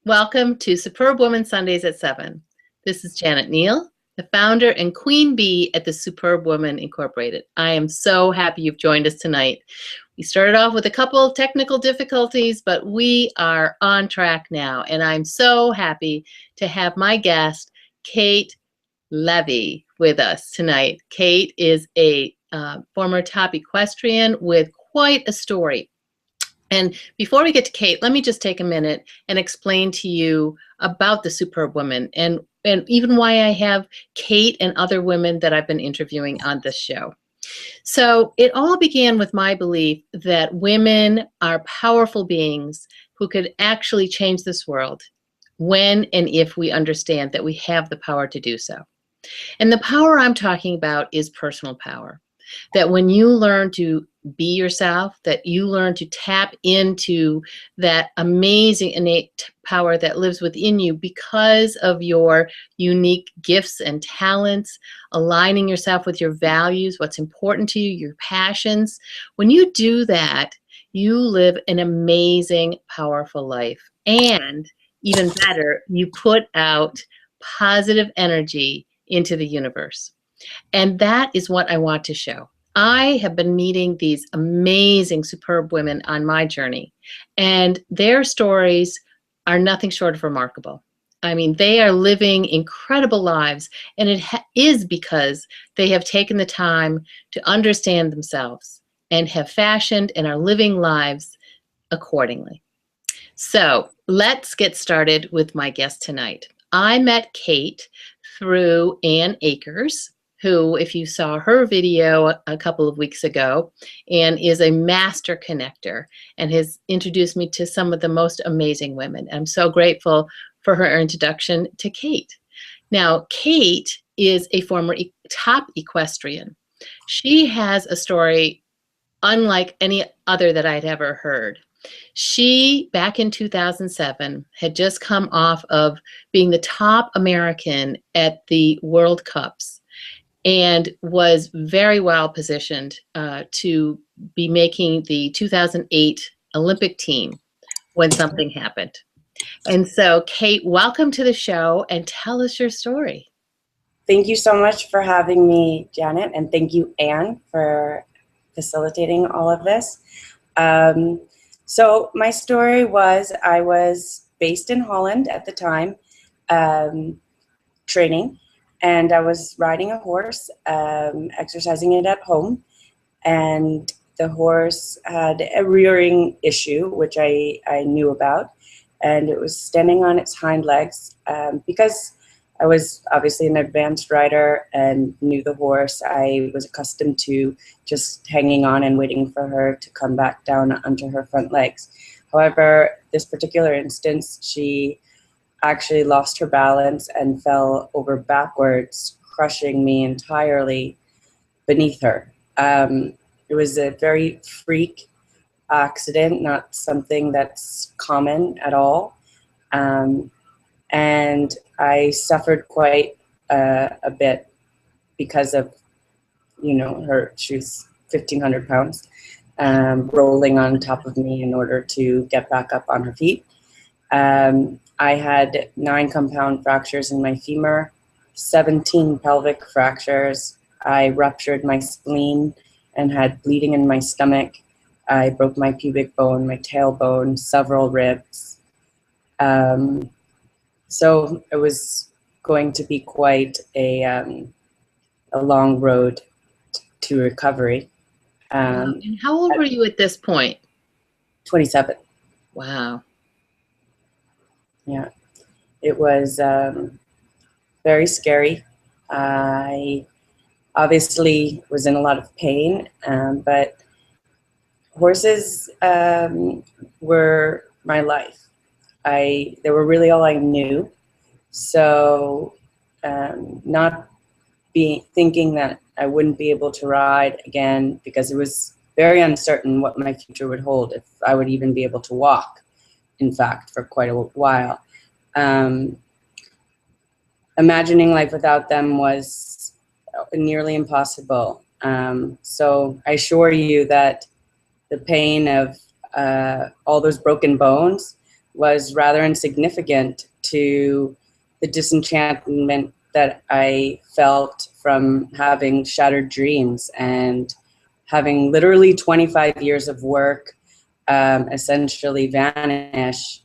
Welcome to Superb Woman Sundays at 7. This is Janet Neal, the founder and queen bee at the Superb Woman Incorporated. I am so happy you've joined us tonight. We started off with a couple of technical difficulties, but we are on track now, and I'm so happy to have my guest, Kate Levy, with us tonight. Kate is a former top equestrian with quite a story. And before we get to Kate, let me just take a minute and explain to you about the Superb Woman and even why I have Kate and other women that I've been interviewing on this show. So it all began with my belief that women are powerful beings who could actually change this world when and if we understand that we have the power to do so. And the power I'm talking about is personal power. That when you learn to be yourself, that you learn to tap into that amazing innate power that lives within you because of your unique gifts and talents, aligning yourself with your values, what's important to you, your passions. When you do that, you live an amazing, powerful life. And even better, you put out positive energy into the universe. And that is what I want to show. I have been meeting these amazing, superb women on my journey, and their stories are nothing short of remarkable. I mean, they are living incredible lives, and it is because they have taken the time to understand themselves and have fashioned and are living lives accordingly. So let's get started with my guest tonight. I met Kate through Ann Akers, who, if you saw her video a couple of weeks ago, Ann is a master connector and has introduced me to some of the most amazing women. I'm so grateful for her introduction to Kate. Now, Kate is a former top equestrian. She has a story unlike any other that I'd ever heard. She, back in 2007, had just come off of being the top American at the World Cups and was very well positioned to be making the 2008 Olympic team when something happened. And so, Kate, welcome to the show and tell us your story. Thank you so much for having me, Janet, and thank you, Anne, for facilitating all of this. So my story was I was based in Holland at the time, training, and I was riding a horse, exercising it at home, and the horse had a rearing issue, which I knew about, and it was standing on its hind legs. Because I was obviously an advanced rider and knew the horse, I was accustomed to just hanging on and waiting for her to come back down onto her front legs. However, this particular instance, she actually lost her balance and fell over backwards, crushing me entirely beneath her. It was a very freak accident, not something that's common at all. And I suffered quite a bit because of, she was 1,500 pounds, rolling on top of me in order to get back up on her feet. I had 9 compound fractures in my femur, 17 pelvic fractures. I ruptured my spleen and had bleeding in my stomach. I broke my pubic bone, my tailbone, several ribs. So it was going to be quite a long road to recovery. And how old were you at this point? 27. Wow. Yeah, it was very scary. I obviously was in a lot of pain, but horses were my life. They were really all I knew. So not thinking that I wouldn't be able to ride again, because it was very uncertain what my future would hold, if I would even be able to walk, in fact, for quite a while. Imagining life without them was nearly impossible. So I assure you that the pain of all those broken bones was rather insignificant to the disenchantment that I felt from having shattered dreams and having literally 25 years of work essentially vanish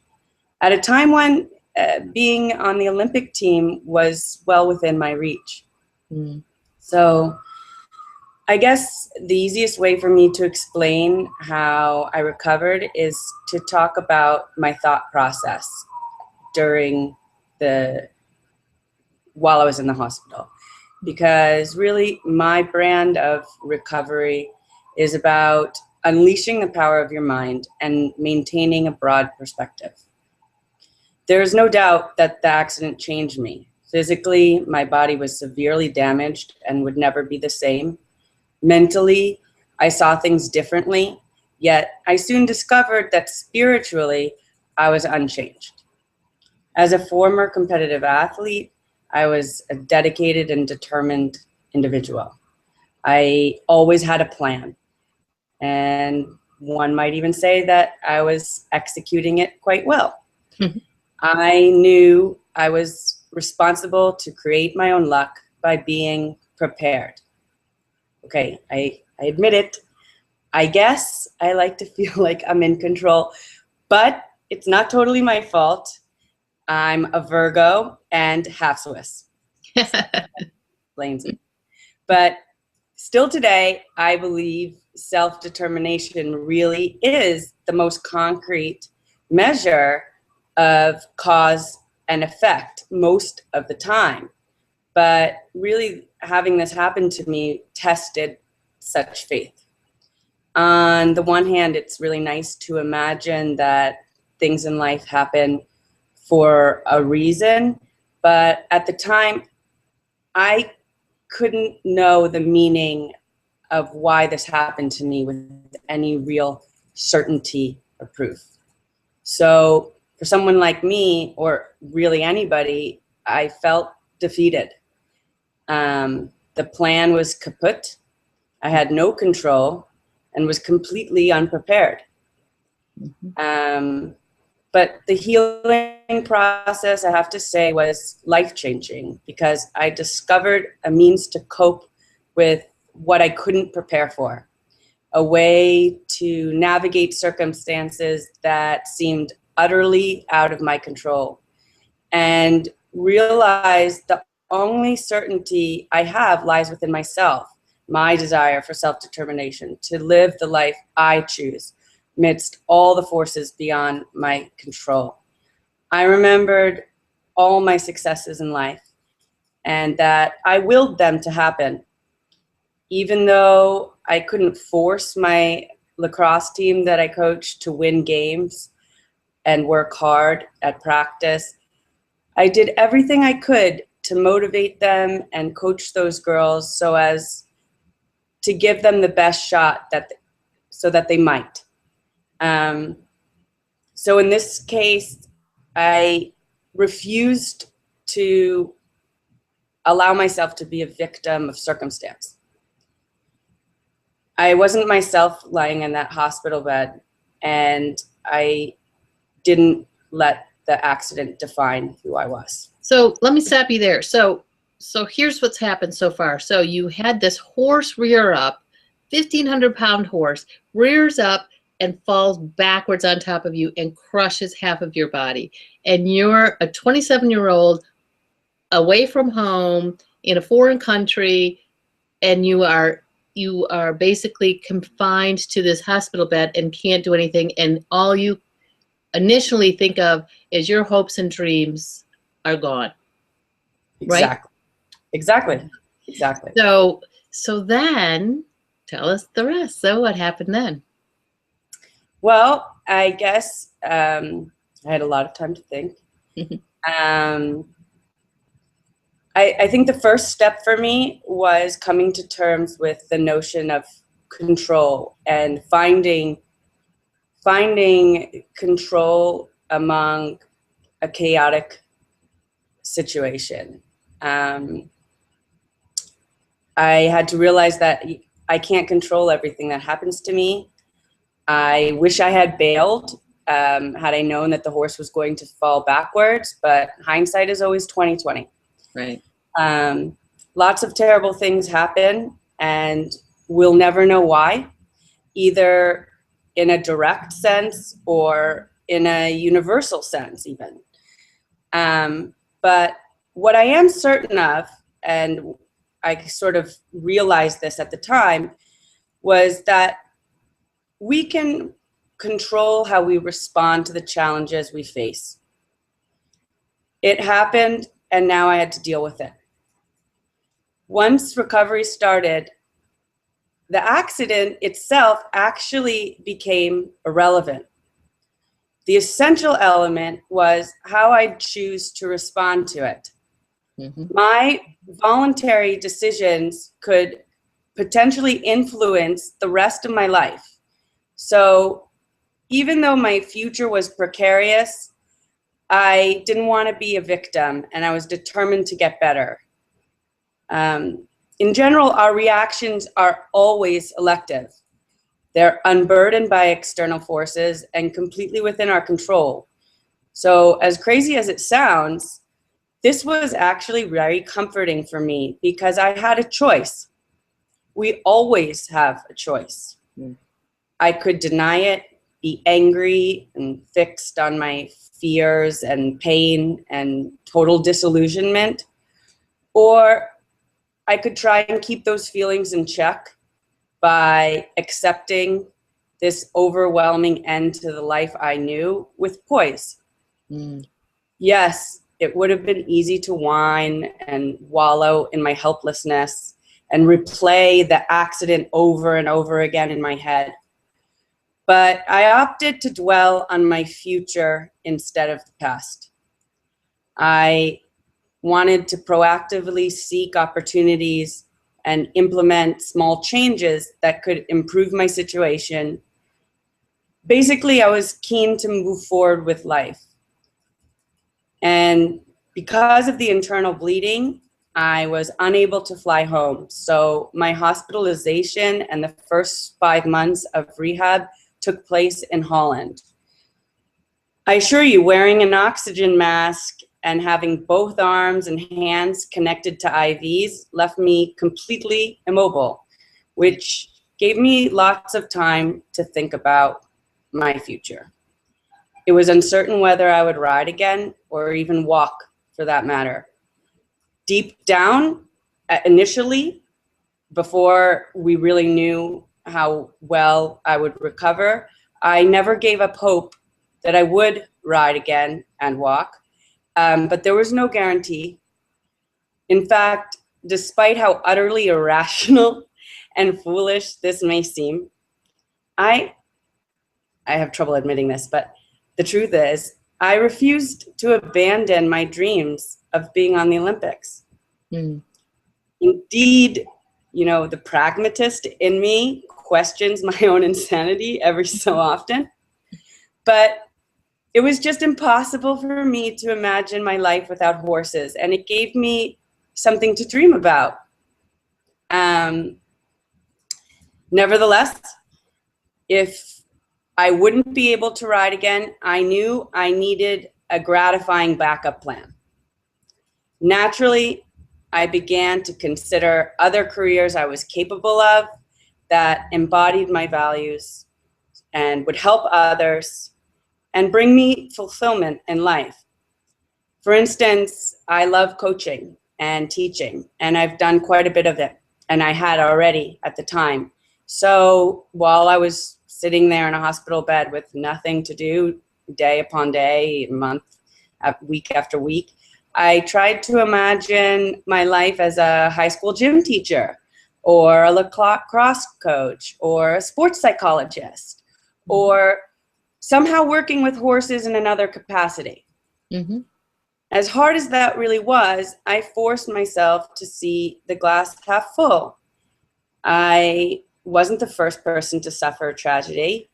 at a time when being on the Olympic team was well within my reach. Mm. So I guess the easiest way for me to explain how I recovered is to talk about my thought process while I was in the hospital. Because really my brand of recovery is about unleashing the power of your mind and maintaining a broad perspective. There is no doubt that the accident changed me. Physically, my body was severely damaged and would never be the same. Mentally, I saw things differently, yet I soon discovered that spiritually, I was unchanged. As a former competitive athlete, I was a dedicated and determined individual. I always had a plan, and one might even say that I was executing it quite well. I knew I was responsible to create my own luck by being prepared. Okay, I admit it. I guess I like to feel like I'm in control, but it's not totally my fault. I'm a Virgo and half Swiss. Explains it. But still today, I believe self-determination really is the most concrete measure of cause and effect most of the time. But really having this happen to me tested such faith. On the one hand, it's really nice to imagine that things in life happen for a reason, but at the time, I couldn't know the meaning of why this happened to me with any real certainty or proof. So for someone like me, or really anybody, I felt defeated. The plan was kaput. I had no control and was completely unprepared. But the healing process, I have to say, was life-changing because I discovered a means to cope with what I couldn't prepare for, a way to navigate circumstances that seemed utterly out of my control, and realize the only certainty I have lies within myself, my desire for self-determination, to live the life I choose amidst all the forces beyond my control. I remembered all my successes in life and that I willed them to happen. Even though I couldn't force my lacrosse team that I coached to win games and work hard at practice, I did everything I could to motivate them and coach those girls so as to give them the best shot so that they might. So in this case, I refused to allow myself to be a victim of circumstance. I wasn't myself lying in that hospital bed, and I didn't let the accident define who I was. So let me stop you there. So here's what's happened so far. So you had this horse rear up, 1,500-pound horse, rears up and falls backwards on top of you and crushes half of your body. And you're a 27-year-old away from home in a foreign country, and you are basically confined to this hospital bed and can't do anything. And all you initially think of is your hopes and dreams are gone. Exactly. Right? Exactly. So then tell us the rest. So what happened then? Well, I guess I had a lot of time to think. I think the first step for me was coming to terms with the notion of control and finding control among a chaotic situation. I had to realize that I can't control everything that happens to me. I wish I had bailed had I known that the horse was going to fall backwards, but hindsight is always 20/20. Right. Lots of terrible things happen, and we'll never know why, either in a direct sense or in a universal sense even. But what I am certain of, and I sort of realized this at the time, was that we can control how we respond to the challenges we face. It happened, and now I had to deal with it. Once recovery started, the accident itself actually became irrelevant. The essential element was how I choose to respond to it. Mm-hmm. My voluntary decisions could potentially influence the rest of my life. So even though my future was precarious, I didn't want to be a victim, and I was determined to get better. In general, our reactions are always elective. They're unburdened by external forces and completely within our control. So as crazy as it sounds, this was actually very comforting for me because I had a choice. We always have a choice. Mm. I could deny it, be angry and fixed on my fears and pain and total disillusionment, or I could try and keep those feelings in check by accepting this overwhelming end to the life I knew with poise. Mm. Yes, it would have been easy to whine and wallow in my helplessness and replay the accident over and over again in my head. But I opted to dwell on my future instead of the past. I wanted to proactively seek opportunities and implement small changes that could improve my situation. Basically, I was keen to move forward with life. And because of the internal bleeding, I was unable to fly home. So my hospitalization and the first 5 months of rehab took place in Holland. I assure you, wearing an oxygen mask and having both arms and hands connected to IVs left me completely immobile, which gave me lots of time to think about my future. It was uncertain whether I would ride again or even walk, for that matter. Deep down, initially, before we really knew how well I would recover, I never gave up hope that I would ride again and walk. But there was no guarantee. In fact, despite how utterly irrational and foolish this may seem, I have trouble admitting this, but the truth is, I refused to abandon my dreams of being on the Olympics. Mm. Indeed, the pragmatist in me questions my own insanity every so often, but it was just impossible for me to imagine my life without horses, and it gave me something to dream about. Nevertheless, if I wouldn't be able to ride again, I knew I needed a gratifying backup plan. Naturally, I began to consider other careers I was capable of that embodied my values and would help others and bring me fulfillment in life. For instance, I love coaching and teaching, and I've done quite a bit of it, and I had already at the time. So while I was sitting there in a hospital bed with nothing to do, day upon day, month, week after week, I tried to imagine my life as a high school gym teacher, or a lacrosse coach, or a sports psychologist, or somehow working with horses in another capacity. Mm-hmm. As hard as that really was, I forced myself to see the glass half full. I wasn't the first person to suffer a tragedy.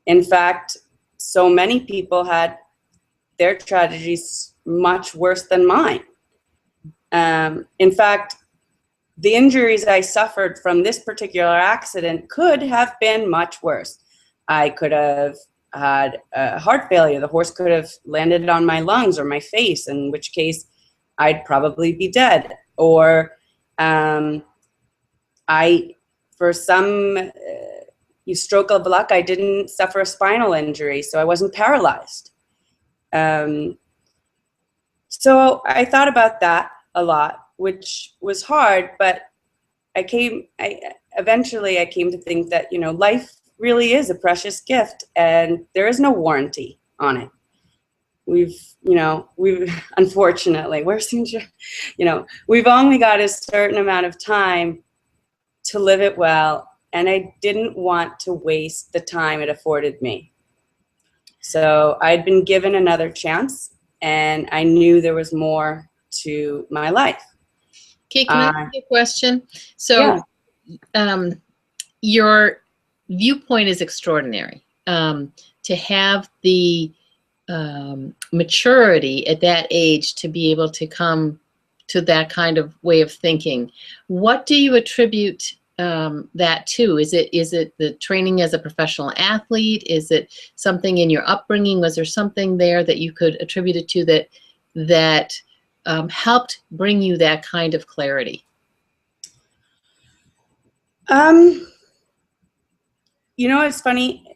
In fact, so many people had their tragedies much worse than mine. In fact, the injuries I suffered from this particular accident could have been much worse. I could have had heart failure. The horse could have landed on my lungs or my face, in which case I'd probably be dead. Or for some stroke of luck, I didn't suffer a spinal injury, so I wasn't paralyzed. So I thought about that a lot, which was hard, but eventually I came to think that, you know, life really is a precious gift and there is no warranty on it. We've unfortunately, we've only got a certain amount of time to live it well, and I didn't want to waste the time it afforded me. So I'd been given another chance, and I knew there was more to my life. Kate, can I ask you a question? So your viewpoint is extraordinary. To have the maturity at that age to be able to come to that kind of way of thinking. What do you attribute that to? Is it the training as a professional athlete? Is it something in your upbringing? Was there something there that you could attribute it to that helped bring you that kind of clarity? You know, it's funny.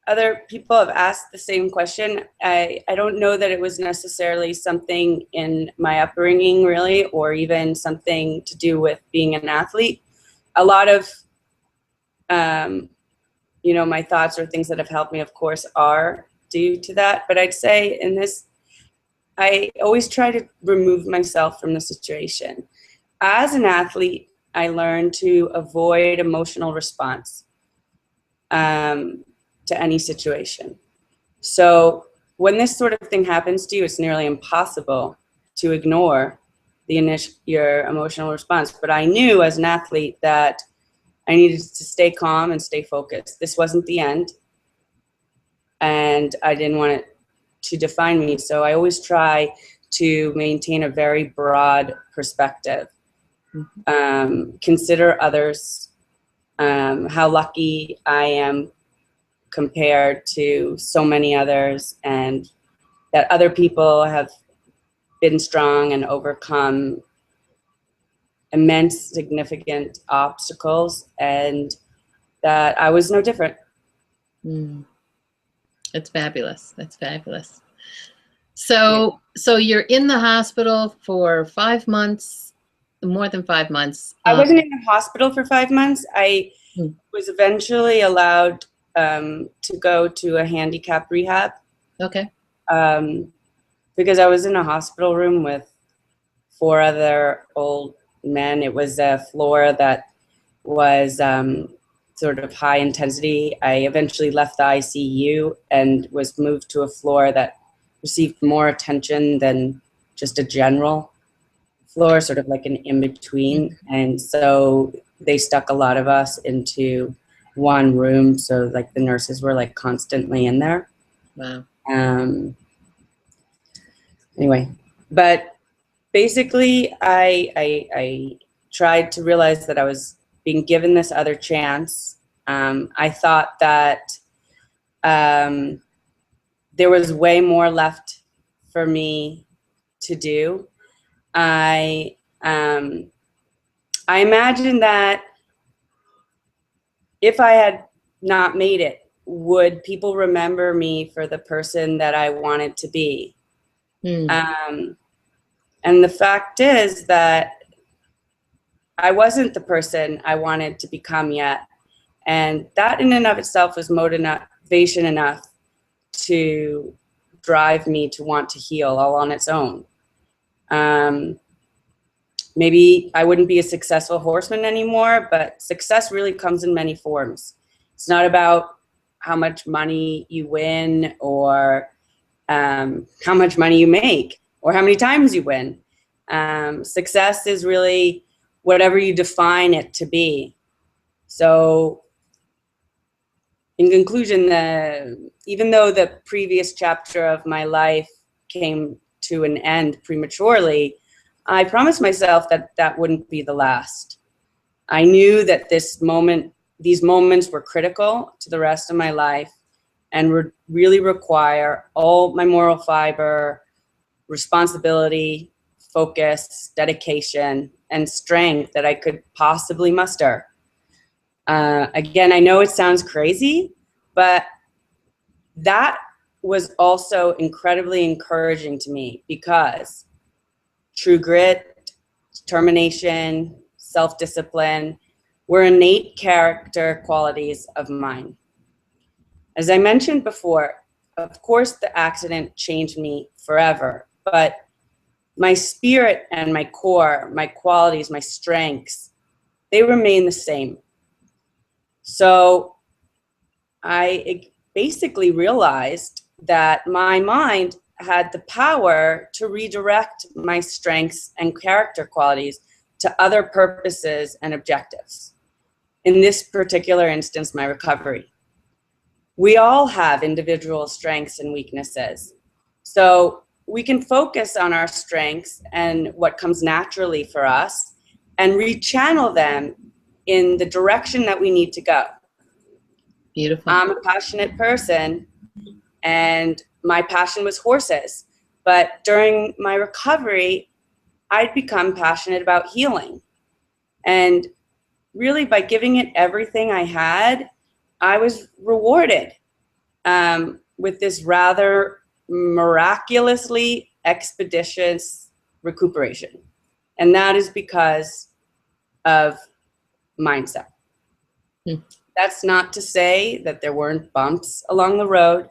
Other people have asked the same question. I don't know that it was necessarily something in my upbringing, really, or even something to do with being an athlete. A lot of, my thoughts or things that have helped me, of course, are due to that. But I'd say in this, I always try to remove myself from the situation. As an athlete, I learned to avoid emotional response to any situation. So when this sort of thing happens to you, it's nearly impossible to ignore your emotional response. But I knew as an athlete that I needed to stay calm and stay focused. This wasn't the end, and I didn't want it to define me. So I always try to maintain a very broad perspective. Consider others, how lucky I am compared to so many others, and that other people have been strong and overcome immense significant obstacles, and that I was no different. That's fabulous. That's fabulous. So you're in the hospital for 5 months, more than 5 months. I wasn't in the hospital for 5 months. I was eventually allowed to go to a handicap rehab. Okay. Because I was in a hospital room with 4 other old men. It was a floor that was sort of high intensity. I eventually left the ICU and was moved to a floor that received more attention than just a general floor, sort of like an in-between. And so they stuck a lot of us into one room, so like the nurses were like constantly in there. Wow. Anyway, but basically I tried to realize that I was being given this other chance. I thought that there was way more left for me to do. I imagined that if I had not made it, would people remember me for the person that I wanted to be? And the fact is that I wasn't the person I wanted to become yet. And that in and of itself was motivation enough to drive me to want to heal all on its own. Maybe I wouldn't be a successful horseman anymore, but success really comes in many forms. It's not about how much money you win or how much money you make or how many times you win. Success is really whatever you define it to be. So in conclusion, even though the previous chapter of my life came to an end prematurely, I promised myself that that wouldn't be the last. I knew that these moments were critical to the rest of my life, and really require all my moral fiber, responsibility, focus, dedication, and strength that I could possibly muster. Again, I know it sounds crazy, but that was also incredibly encouraging to me, because true grit, determination, self-discipline were innate character qualities of mine. As I mentioned before, of course, the accident changed me forever, but my spirit and my core, my qualities, my strengths, they remain the same. So I basically realized that my mind had the power to redirect my strengths and character qualities to other purposes and objectives. In this particular instance, my recovery. We all have individual strengths and weaknesses. So we can focus on our strengths and what comes naturally for us and rechannel them in the direction that we need to go. Beautiful. I'm a passionate person, and my passion was horses. But during my recovery, I'd become passionate about healing. And really, by giving it everything I had, I was rewarded with this rather miraculously expeditious recuperation. And that is because of mindset. That's not to say that there weren't bumps along the road.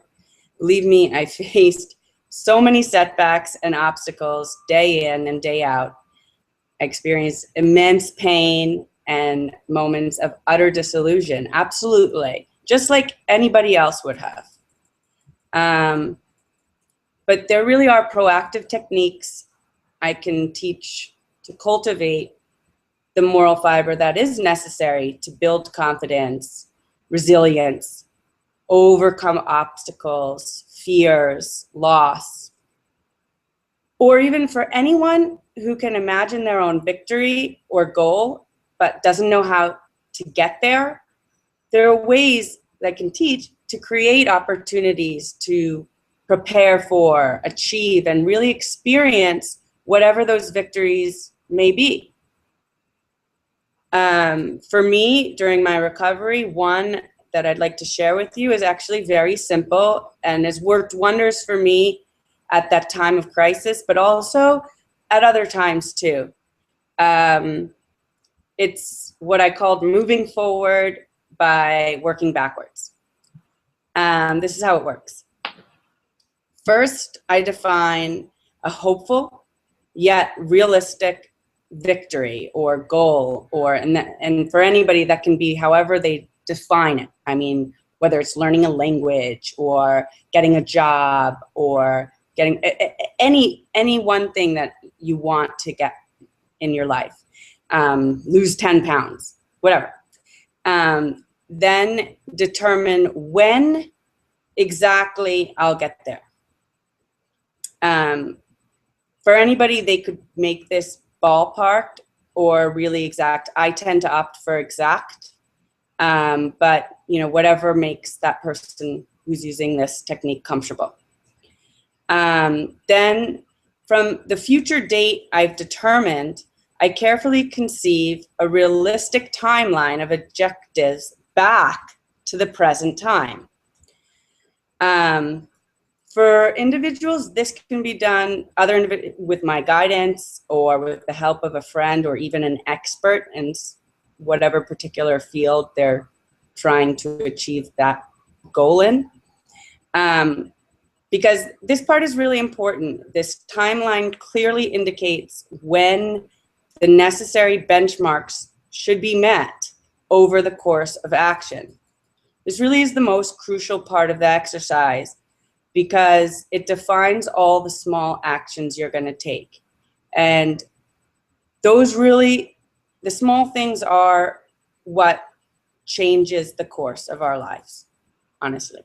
Believe me, I faced so many setbacks and obstacles day in and day out. I experienced immense pain and moments of utter disillusion, absolutely, just like anybody else would have. But there really are proactive techniques I can teach to cultivate the moral fiber that is necessary to build confidence, resilience, overcome obstacles, fears, loss, or even for anyone who can imagine their own victory or goal but doesn't know how to get there. There are ways that I can teach to create opportunities to prepare for, achieve, and really experience whatever those victories may be. For me, during my recovery, one that I'd like to share with you is actually very simple and has worked wonders for me at that time of crisis, but also at other times too. It's what I called moving forward by working backwards. This is how it works. First, I define a hopeful yet realistic victory or goal, and for anybody that can be however they define it. I mean, whether it's learning a language or getting a job or getting any one thing that you want to get in your life, lose 10 pounds, whatever. Then determine when exactly I'll get there. For anybody, they could make this ballparked or really exact. I tend to opt for exact, but whatever makes that person who's using this technique comfortable. Then from the future date I've determined, I carefully conceive a realistic timeline of objectives back to the present time. For individuals, this can be done with my guidance or with the help of a friend or even an expert in whatever particular field they're trying to achieve that goal in. Because this part is really important. This timeline clearly indicates when the necessary benchmarks should be met over the course of action. This really is the most crucial part of the exercise, because it defines all the small actions you're going to take. And those really, the small things are what changes the course of our lives, honestly.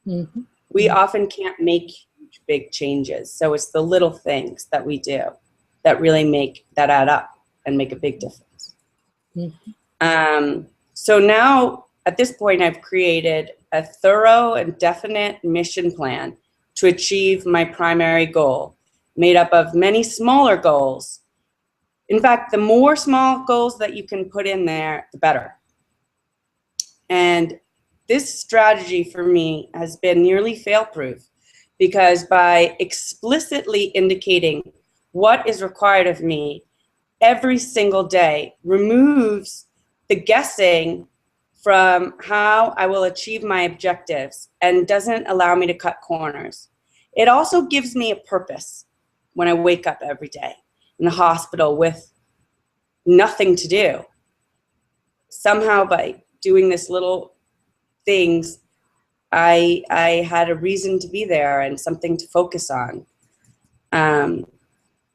Mm-hmm. We often can't make big changes. So it's the little things that we do that really add up and make a big difference. Mm-hmm. So now, at this point, I've created a thorough and definite mission plan to achieve my primary goal, made up of many smaller goals. In fact, the more small goals that you can put in there, the better. And this strategy for me has been nearly fail-proof, because by explicitly indicating what is required of me every single day removes the guessing from how I will achieve my objectives and doesn't allow me to cut corners. It also gives me a purpose when I wake up every day in the hospital with nothing to do. Somehow by doing this little things, I had a reason to be there and something to focus on.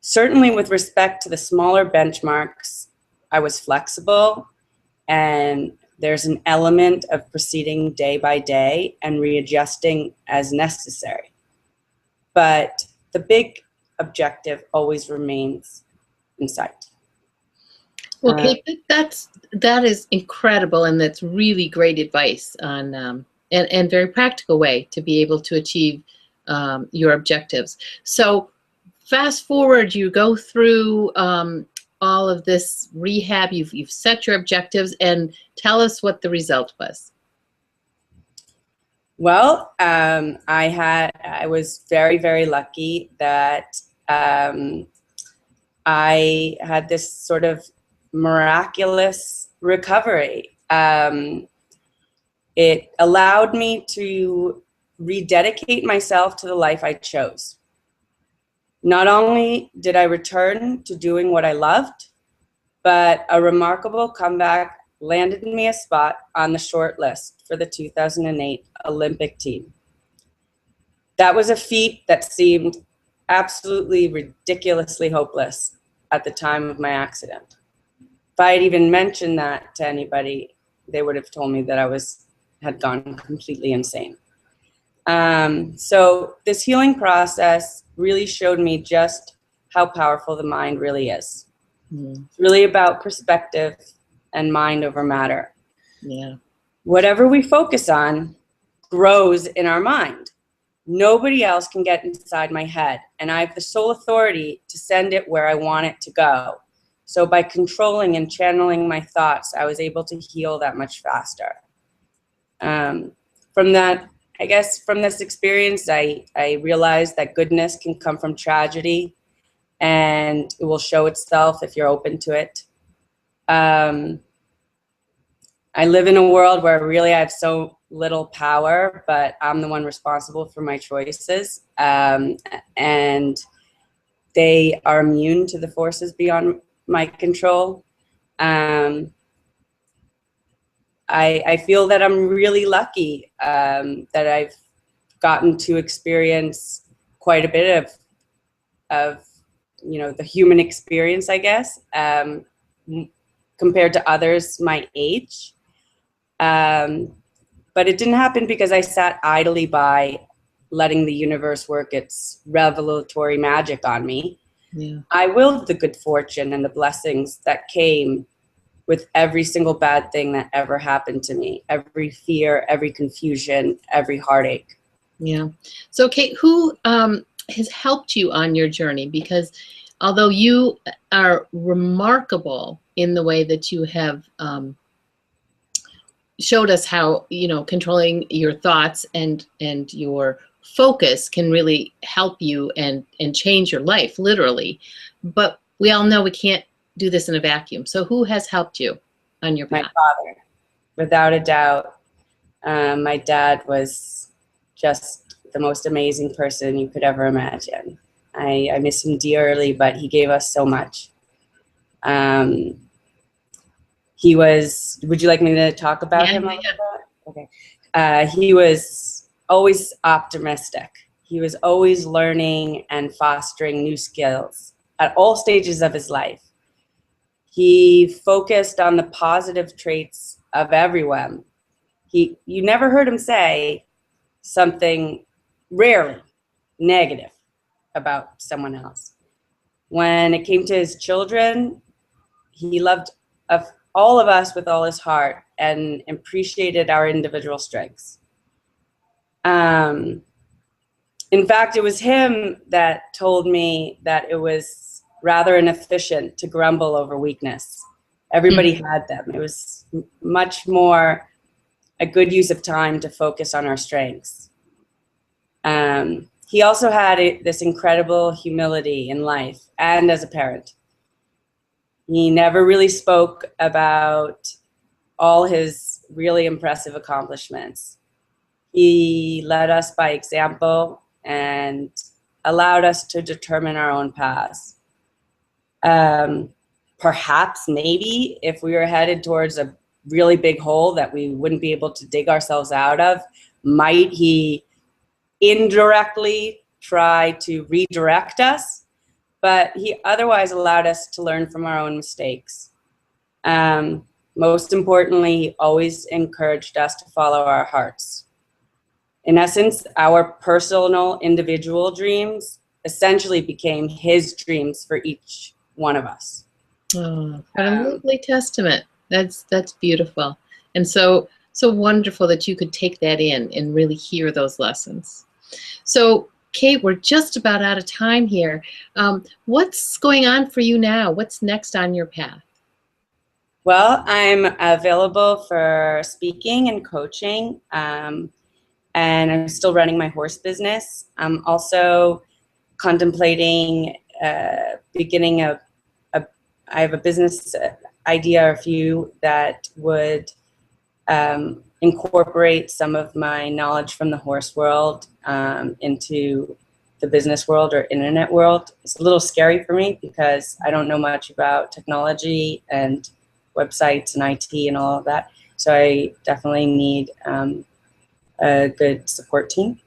Certainly with respect to the smaller benchmarks, I was flexible, and there's an element of proceeding day by day and readjusting as necessary. But the big objective always remains in sight. Well, Kate, that is incredible, and that's really great advice on and very practical way to be able to achieve your objectives. So fast forward, you go through all of this rehab, you've set your objectives, and tell us what the result was. Well, I was very, very lucky that I had this sort of miraculous recovery. It allowed me to rededicate myself to the life I chose. Not only did I return to doing what I loved, but a remarkable comeback landed me a spot on the short list for the 2008 Olympic team. That was a feat that seemed absolutely ridiculously hopeless at the time of my accident. If I had even mentioned that to anybody, they would have told me that I had gone completely insane. So this healing process really showed me just how powerful the mind really is. Mm-hmm. It's really about perspective and mind over matter. Yeah. Whatever we focus on grows in our mind. Nobody else can get inside my head, and I have the sole authority to send it where I want it to go. So by controlling and channeling my thoughts, I was able to heal that much faster. From this experience, I realized that goodness can come from tragedy, and it will show itself if you're open to it. I live in a world where really I have so little power, but I'm the one responsible for my choices. And they are immune to the forces beyond my control. I feel that I'm really lucky that I've gotten to experience quite a bit of the human experience, I guess, compared to others my age. But it didn't happen because I sat idly by letting the universe work its revelatory magic on me. Yeah. I willed the good fortune and the blessings that came with every single bad thing that ever happened to me, every fear, every confusion, every heartache. Yeah. So Kate, who has helped you on your journey? Because although you are remarkable in the way that you have showed us how, controlling your thoughts and your focus can really help you and change your life, literally. But we all know we can't do this in a vacuum. So who has helped you on your path? My father, without a doubt. My dad was just the most amazing person you could ever imagine. I miss him dearly, but he gave us so much. Would you like me to talk about him a little bit? Okay. He was always optimistic. He was always learning and fostering new skills at all stages of his life. He focused on the positive traits of everyone. You never heard him say something, rarely, negative about someone else. When it came to his children, he loved all of us with all his heart and appreciated our individual strengths. In fact, it was him that told me that it was rather inefficient to grumble over weakness. Everybody had them. It was much more a good use of time to focus on our strengths. He also had this incredible humility in life and as a parent. He never really spoke about all his really impressive accomplishments. He led us by example and allowed us to determine our own paths. Perhaps, maybe, if we were headed towards a really big hole that we wouldn't be able to dig ourselves out of, might he indirectly try to redirect us? But he otherwise allowed us to learn from our own mistakes. Most importantly, he always encouraged us to follow our hearts. In essence, our personal individual dreams essentially became his dreams for each one of us. Oh, what a lovely testament. That's beautiful. And so wonderful that you could take that in and really hear those lessons. So, Kate, we're just about out of time here. What's going on for you now? What's next on your path? Well, I'm available for speaking and coaching, and I'm still running my horse business. I'm also contemplating beginning I have a business idea or a few that would incorporate some of my knowledge from the horse world into the business world or internet world. It's a little scary for me because I don't know much about technology and websites and IT and all of that. So I definitely need a good support team.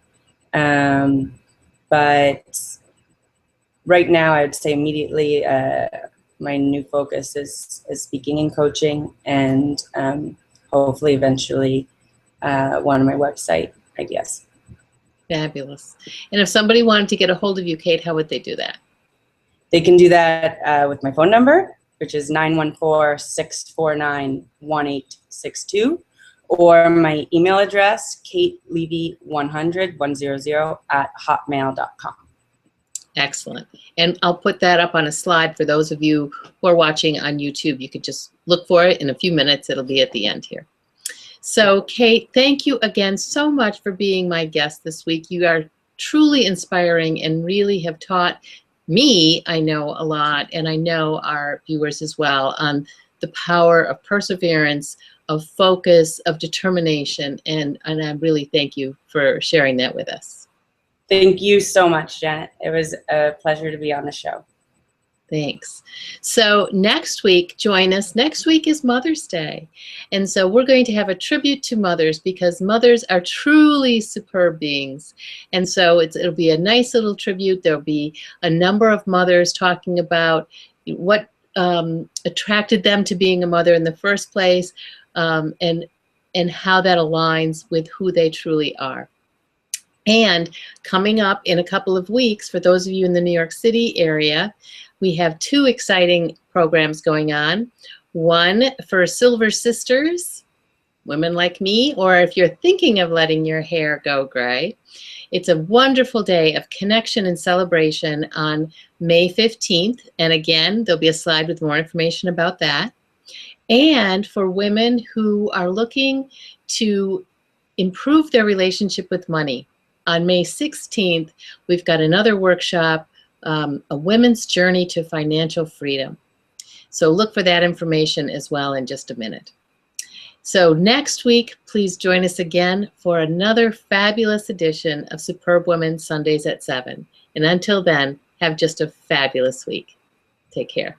But right now, I would say immediately my new focus is speaking and coaching, and hopefully eventually one of my website ideas. Fabulous. And if somebody wanted to get a hold of you, Kate, how would they do that? They can do that with my phone number, which is 914-649-1862, or my email address, katelevy100 Excellent. And I'll put that up on a slide for those of you who are watching on YouTube. You could just look for it in a few minutes. It'll be at the end here. So, Kate, thank you again so much for being my guest this week. You are truly inspiring and really have taught me, I know, a lot, and I know our viewers as well, on the power of perseverance, of focus, of determination, and I really thank you for sharing that with us. Thank you so much, Janet. It was a pleasure to be on the show. Thanks. So next week, join us. Next week is Mother's Day. And so we're going to have a tribute to mothers because mothers are truly superb beings. And so it'll be a nice little tribute. There'll be a number of mothers talking about what attracted them to being a mother in the first place, and how that aligns with who they truly are. And coming up in a couple of weeks, for those of you in the New York City area, we have two exciting programs going on. One for Silver Sisters, women like me, or if you're thinking of letting your hair go gray. It's a wonderful day of connection and celebration on May 15th. And again, there'll be a slide with more information about that. And for women who are looking to improve their relationship with money, on May 16th, we've got another workshop, A Women's Journey to Financial Freedom. So look for that information as well in just a minute. So next week, please join us again for another fabulous edition of Superb Women Sundays at 7. And until then, have just a fabulous week. Take care.